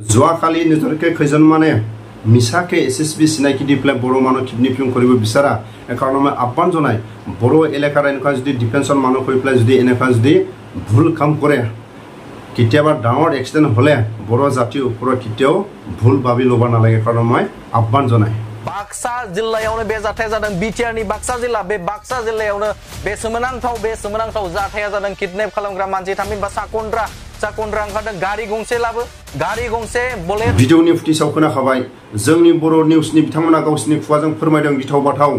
যোৱাকালি নিজৰকে খৈজন মানে মিছাকে এছএছবি চিনাকি দি পেলাই বড়ো মানুহ কিডনেপিং কৰিব বিচাৰা কাৰণ মই আহ্বান জনাই বড়ো এলেকাৰ এনেকুৱা যদি ডিফেন্সৰ মানুহ হৈ পেলাই যদি এনেকুৱা যদি ভুল কাম কৰে কেতিয়াবা ডাঙৰ এক্সিডেণ্ট হ'লে বড়ো জাতিৰ ওপৰত কেতিয়াও ভুল ভাবি ল'ব নালাগে কাৰণ মই আহ্বান জনাই बाक्सा जिल्लायावनो बे जाथाया जादों बिटिआरनि बाक्सा जिल्ला बे बाक्सा जिल्लायावनो बे सोमोनांथाव जाथाया जादों किडनेप खालामग्रा मानसि थामहिनबा साकन्द्रा ओंखारदों गारि गंसे लाबो गारि गंसे बोलेरो भिडिअनि फुटेजाव खोनाखाबाय जोंनि बर' निउसनि बिथांमोना गावसिनि खुगाजों फोरमायदों गिथाव बाथाव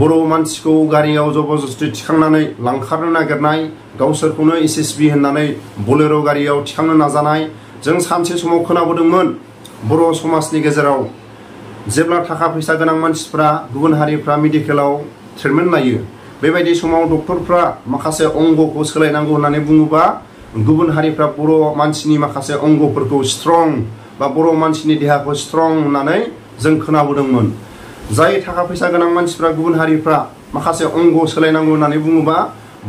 बर' मानसिखौ गारियाव जबरदस्ति थिखांनानै लांखारनो नागिरनाय गावसोरखौनो एसएसबि होननानै बोलेरो गारियाव थिखांनो नाजानाय जों सानसे समाव खोनाबोदोंमोन बर' समाजनि गेजेराव जेब्ला थाखा फैसा गोनां मानसिफ्रा गुबुन हारिफ्रा मेडिकेलाव ट्रिटमेन्ट लायो बेबायदि समाव डक्टरफ्रा माखासे अंगखौ सोलायनांगौ होननानै बुङोबा गुबुन हारिफ्रा बर' मानसिनि माखासे अंगफोरखौ स्ट्रं बा बर' मानसिनि देहाखौ स्ट्रं होननानै जों खोनाबोदोंमोन जाय थाखा फैसा गोनां मानसिफ्रा गुबुन हारिफ्रा माखासे अंग सोलायनांगौ होननानै बुङोबा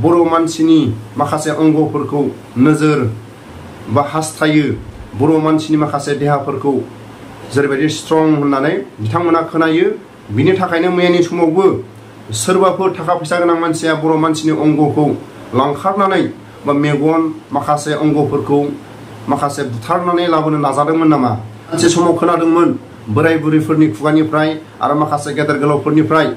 बर' मानसिनि माखासे अंगफोरखौ नोजोर बा हास्थायो बर' मानसिनि माखासे देहाफोरखौ जेरैबायदि स्ट्रं होननानै बिथांमोना खोनायो बिनि थाखायनो मैयानि समावबो सोरबाफोर थाखा फैसा गोनां मानसिया बर' मानसिनि अंगखौ लांखारनानै बा मेगन माखासे अंगफोरखौ माखासे बुथारनानै लाबोनो नाजादोंमोन नामा सानसे समाव खोनादोंमोन बोराय बुरैफोरनि खुगानिफ्राय आरो माखासे गेदेर गोलावफोरनिफ्राय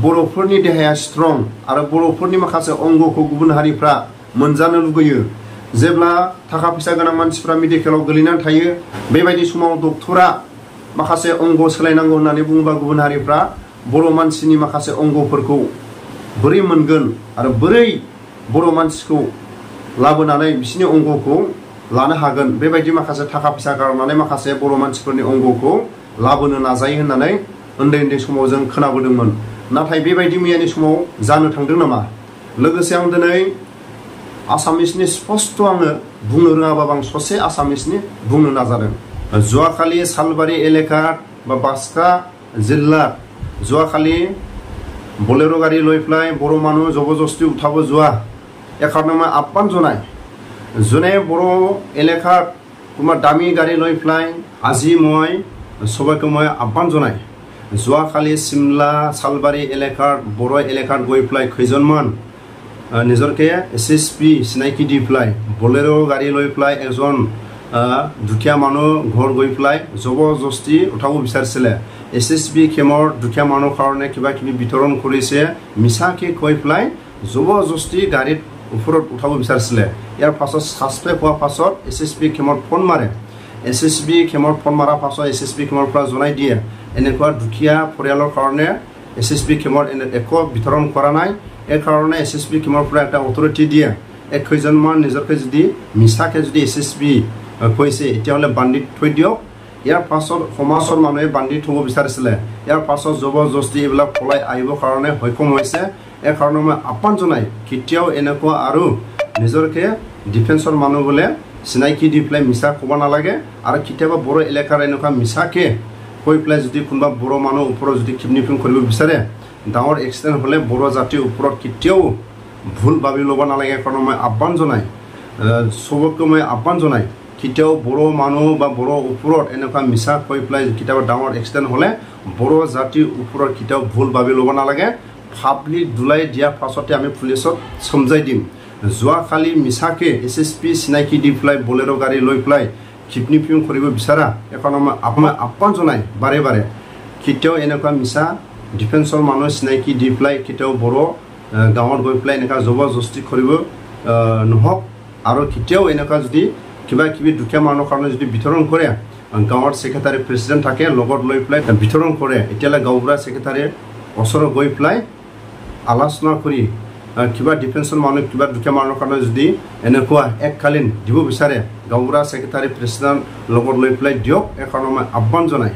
बर'फोरनि देहाया स्ट्रं आरो बर'फोरनि माखासे अंगखौ गुबुन हारिफ्रा मोनजानो लुगैयो जेब्ला थाखा फैसा गोनां मानसिफ्रा मेडिकेलाव गोलैनानै थायो बेबायदि समाव डक्टरा माखासे अंग सोलायनांगौ होननानै बुङोबा गुबुन हारिफ्रा बर' मानसिनि माखासे अंगफोरखौ बोरै मोनगोन आरो बोरै बर' मानसिखौ लाबोनानै बिसिनि अंगखौ लानो हागोन बेबायदि माखासे थाखा फैसा गारनानै माखासे बर' मानसिफोरनि अंगखौ लाबोनो नाजायो होननानै उन्दै समाव जों खोनाबोदोंमोन नाथाय बेबायदि मैयानि समाव जानो थांदों नामा लोगोसे आं दिनै आसामिसनि स्पष्ट आङो बुंनो रोङाबाबो आं ससे आसामिसनि बुंनो नाजादों যোৱাকালি सालबारि एलेकात बा बाक्सा जिल्लात যোৱাকালি बोलेरो गाड़ी লৈ পেলাই বড়ো মানুহ জবৰদস্তি উঠাব যোৱা একাৰণে মই আহ্বান জনাই যোনে বড়ো এলেকাত তোমাৰ দামী গাড়ী লৈ পেলাই আজি মই সবাইকে মই আহ্বান জনাই যোৱাকালি সিমলা সালবাৰি এলেকাত বড়ো এলেকাত গৈ পেলাই খৈজনমান নিজৰকে এছএছপি চিনাকি দি পেলাই बोलेरो गाड़ी লৈ পেলাই এজন দুখীয়া মানুহ ঘৰ গৈ পেলাই জবৰদস্তি উঠাব বিচাৰিছিলে এছএছবি কেমৰ দুখীয়া মানুহৰ কাৰণে কিবা কিবি বিতৰণ কৰিছে মিছাকে কৈ পেলাই জবৰদস্তি গাড়ীত ওপৰত উঠাব বিচাৰিছিলে ইয়াৰ পাছত সাসপেক্ট হোৱাৰ পাছত এছএছবি কেমৰ ফোন মাৰে এছএছবি কেমৰ ফোন মাৰাৰ পাছত এছএছবি কেমৰ পৰা জনাই দিয়ে এনেকুৱা দুখীয়া পৰিয়ালৰ কাৰণে এছএছবি কেমৰ একো বিতৰণ কৰা নাই এই কাৰণে এছএছবি কেমৰ পৰা এটা অথৰিটি দিয়ে একজনমান নিজকে যদি মিছাকে যদি এছএছবি কৈছে এতিয়াহ'লে বান্দিত থৈ দিয়ক ইয়াৰ পাছত সমাজৰ মানুহে বান্দি থ'ব বিচাৰিছিলে ইয়াৰ পাছত জবৰদস্তি এইবিলাক পলাই আহিবৰ কাৰণে সক্ষম হৈছে এই কাৰণে মই আহ্বান জনাই কেতিয়াও এনেকুৱা আৰু নিজৰকে ডিফেন্সৰ মানুহ বোলে চিনাকি দি পেলাই মিছা ক'ব নালাগে আৰু কেতিয়াবা বড়ো এলেকাৰ এনেকুৱা মিছাকে কৈ পেলাই যদি কোনোবা বড়ো মানুহৰ ওপৰত যদি কিডনেপিং কৰিব বিচাৰে ডাঙৰ এক্সিডেণ্ট হ'লে বড়ো জাতিৰ ওপৰত কেতিয়াও ভুল ভাবি ল'ব নালাগে কাৰণ মই আহ্বান জনাই সবকে মই আহ্বান জনাই কেতিয়াও বড়ো মানুহ বা বড়ো ওপৰত এনেকুৱা মিছা কৈ পেলাই কেতিয়াবা ডাঙৰ এক্সিডেণ্ট হ'লে বড়ো জাতিৰ ওপৰত কেতিয়াও ভুল ভাবি ল'ব নালাগে ফাবলি দুলাই দিয়াৰ পাছতে আমি পুলিচত সমজাই দিম যোৱাকালি মিছাকে এছএছপি চিনাকি দি পেলাই बोलेरो গাড়ী লৈ পেলাই কিডনেপিং কৰিব বিচাৰা এখন মই আহ্বান জনাই বাৰে বাৰে কেতিয়াও এনেকুৱা মিছা ডিফেন্সৰ মানুহ চিনাকি দি পেলাই কেতিয়াও বড়ো গাঁৱত গৈ পেলাই এনেকুৱা জবৰদস্তি কৰিব নহওক আৰু কেতিয়াও এনেকুৱা যদি কিবা কিবি দুখীয়া মানুহৰ কাৰণে যদি বিতৰণ কৰে গাঁৱৰ সেক্ৰেটাৰী প্ৰেচিডেণ্ট থাকে লগত লৈ পেলাই বিতৰণ কৰে এতিয়ালৈ গাঁওবুঢ়া সেক্ৰেটাৰী ওচৰত গৈ পেলাই আলোচনা কৰি কিবা ডিফেন্সৰ মানুহ কিবা দুখীয়া মানুহৰ কাৰণে যদি এনেকুৱা এককালীন দিব বিচাৰে গাঁওবুঢ়া সেক্ৰেটাৰী প্ৰেচিডেণ্ট লগত লৈ পেলাই দিয়ক এই কাৰণে মই আহ্বান জনাই